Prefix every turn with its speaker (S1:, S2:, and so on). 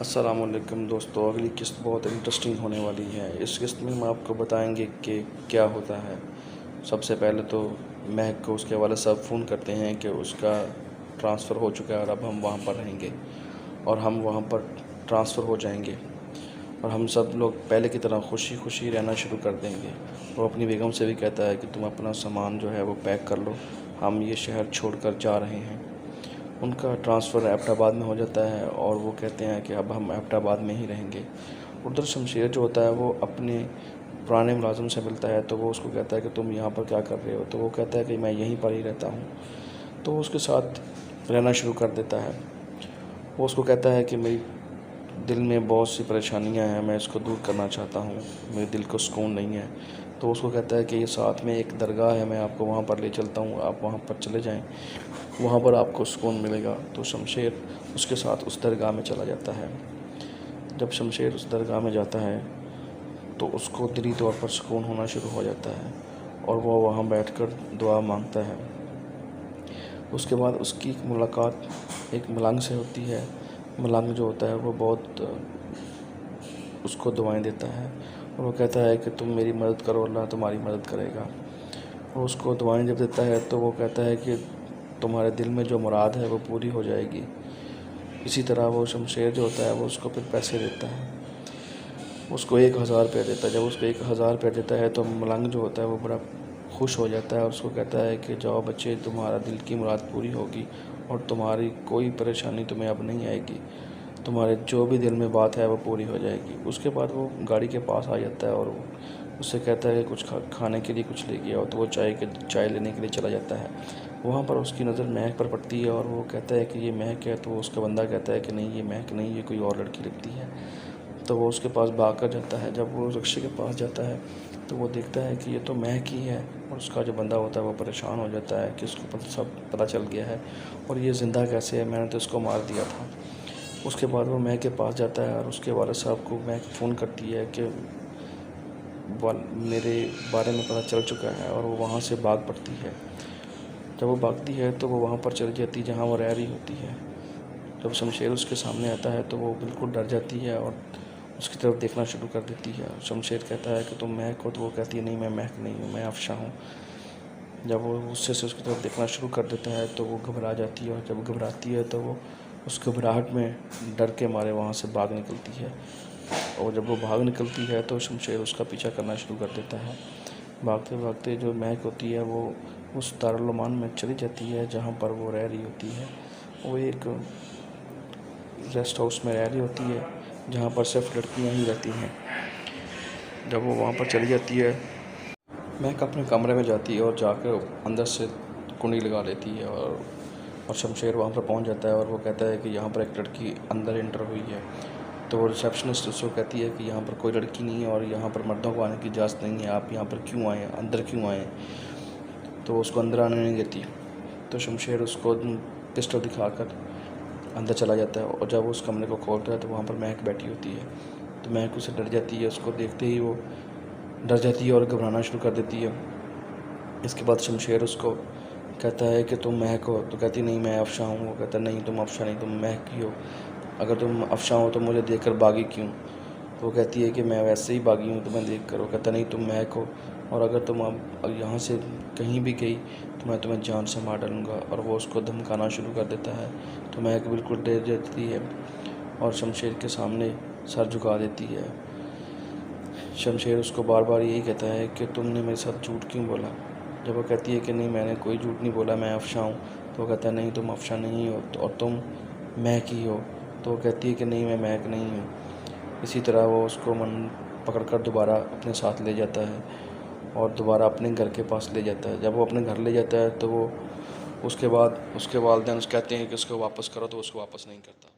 S1: अस्सलामुअलैकुम दोस्तों, अगली किस्त बहुत इंटरेस्टिंग होने वाली है। इस किस्त में हम आपको बताएंगे कि क्या होता है। सबसे पहले तो महक को उसके वाले साहब फ़ोन करते हैं कि उसका ट्रांसफ़र हो चुका है और अब हम वहाँ पर रहेंगे और हम वहाँ पर ट्रांसफ़र हो जाएंगे और हम सब लोग पहले की तरह खुशी खुशी रहना शुरू कर देंगे। वो अपनी बेगम से भी कहता है कि तुम अपना सामान जो है वो पैक कर लो, हम ये शहर छोड़कर जा रहे हैं। उनका ट्रांसफ़र एबटाबाद में हो जाता है और वो कहते हैं कि अब हम एबटाबाद में ही रहेंगे। उधर शमशेर जो होता है वो अपने पुराने मुलाज़िम से मिलता है, तो वो उसको कहता है कि तुम यहाँ पर क्या कर रहे हो। तो वो कहता है कि मैं यहीं पर ही रहता हूँ। तो वो उसके साथ रहना शुरू कर देता है। वो उसको कहता है कि मेरी दिल में बहुत सी परेशानियां हैं, मैं इसको दूर करना चाहता हूँ, मेरे दिल को सुकून नहीं है। तो उसको कहता है कि ये साथ में एक दरगाह है, मैं आपको वहाँ पर ले चलता हूँ, आप वहाँ पर चले जाएं, वहाँ पर आपको सुकून मिलेगा। तो शमशेर उसके साथ उस दरगाह में चला जाता है। जब शमशेर उस दरगाह में जाता है तो उसको दिली तौर पर सुकून होना शुरू हो जाता है और वह वहाँ बैठकर दुआ मांगता है। उसके बाद उसकी एक मुलाकात एक मलंग से होती है। मलंग जो होता है वो बहुत उसको दुआएं देता है और वो कहता है कि तुम मेरी मदद करो, अल्लाह तुम्हारी मदद करेगा। वो उसको दुआएं जब देता है तो वो कहता है कि तुम्हारे दिल में जो मुराद है वो पूरी हो जाएगी। इसी तरह वो शमशेर जो होता है वो उसको फिर पैसे देता है, उसको 1000 रुपये देता है। जब उसको 1000 रुपये देता है तो मलंग जो होता है वो बड़ा खुश हो जाता है और उसको कहता है कि जाओ बच्चे, तुम्हारा दिल की मुराद पूरी होगी और तुम्हारी कोई परेशानी तुम्हें अब नहीं आएगी, तुम्हारे जो भी दिल में बात है वो पूरी हो जाएगी। उसके बाद वो गाड़ी के पास आ जाता है और उससे कहता है कि कुछ खाने के लिए कुछ ले गया हो। तो वो चाय लेने के लिए चला जाता है। वहाँ पर उसकी नज़र महक पर पड़ती है और वो कहता है कि ये महक है। तो उसका बंदा कहता है कि नहीं, ये महक नहीं, ये कोई और लड़की लगती है। तो वो उसके पास भाग कर जाता है। जब वो रिक्शे के पास जाता है तो वो देखता है कि ये तो महक ही है और उसका जो बंदा होता है वो परेशान हो जाता है कि उसको सब पता चल गया है और ये ज़िंदा कैसे है, मैंने तो इसको मार दिया था। उसके बाद वो महक के पास जाता है और उसके वाले साहब को महक फ़ोन करती है कि मेरे बारे में पता चल चुका है और वो वहाँ से भाग पड़ती है। जब वो भागती है तो वो वहाँ पर चली जाती है जहाँ वो रह रही होती है। जब शमशेर उसके सामने आता है तो वो बिल्कुल डर जाती है और उसकी तरफ देखना शुरू कर देती है। शमशेर कहता है कि तुम महक हो। तो वो कहती है नहीं, मैं महक नहीं हूँ, मैं अफशा हूँ। जब वो गुस्से से उसकी तरफ देखना शुरू कर देता है तो वो घबरा जाती है और जब घबराती है तो वो उस घबराहट में डर के मारे वहाँ से भाग निकलती है। और जब वो भाग निकलती है तो शमशेर उसका पीछा करना शुरू कर देता है। भागते भागते जो महक होती है वो उस दारुल-उमान में चली जाती है जहाँ पर वो रह रही होती है। वो एक रेस्ट हाउस में रह रही होती है जहाँ पर सिर्फ लड़कियाँ ही रहती हैं। जब वो वहाँ पर चली जाती है, महक अपने कमरे में जाती है और जाकर अंदर से कुंडी लगा लेती है और शमशेर वहाँ पर पहुँच जाता है और वो कहता है कि यहाँ पर एक लड़की अंदर एंटर हुई है। तो वो रिसेप्शनिस्ट उसको कहती है कि यहाँ पर कोई लड़की नहीं है और यहाँ पर मर्दों को आने की इजाज़त नहीं है, आप यहाँ पर क्यों आए हैं, अंदर क्यों आए हैं। तो उसको अंदर आने नहीं देती। तो शमशेर उसको पिस्टल दिखाकर अंदर चला जाता है और जब वो उस कमरे को खोलता है तो वहाँ पर महक बैठी होती है। तो महक उससे डर जाती है, उसको देखते ही वो डर जाती है और घबराना शुरू कर देती है। इसके बाद शमशेर उसको कहता है कि तुम महक हो। तो कहती नहीं, मैं अफशा हूँ। वो कहता नहीं, तुम अफशा नहीं, तुम महक ही हो। अगर तुम अफशा हो तो मुझे देखकर भागी क्यों। तो वो कहती है कि मैं वैसे ही भागी हूँ तुम्हें देख कर। वो कहता नहीं, तुम महक हो और अगर तुम अब यहाँ से कहीं भी गई तो मैं तुम्हें जान से मार डालूँगा। और वो उसको धमकाना शुरू कर देता है। तो महक बिल्कुल डर जाती है और शमशेर के सामने सर झुका देती है। शमशेर उसको बार बार यही कहता है कि तुमने मेरे साथ झूठ क्यों बोला। जब वो कहती है कि नहीं, मैंने कोई झूठ नहीं बोला, मैं अफशा हूँ। तो वो कहता है नहीं, तुम अफशा नहीं हो और तुम महक ही हो। तो वो कहती है कि नहीं, मैं महक नहीं हूँ। इसी तरह वो उसको पकड़कर दोबारा अपने साथ ले जाता है और दोबारा अपने घर के पास ले जाता है। जब वो अपने घर ले जाता है तो वो उसके बाद उसके वालिदैन कहते हैं कि उसको वापस करो, तो उसको वापस नहीं करता।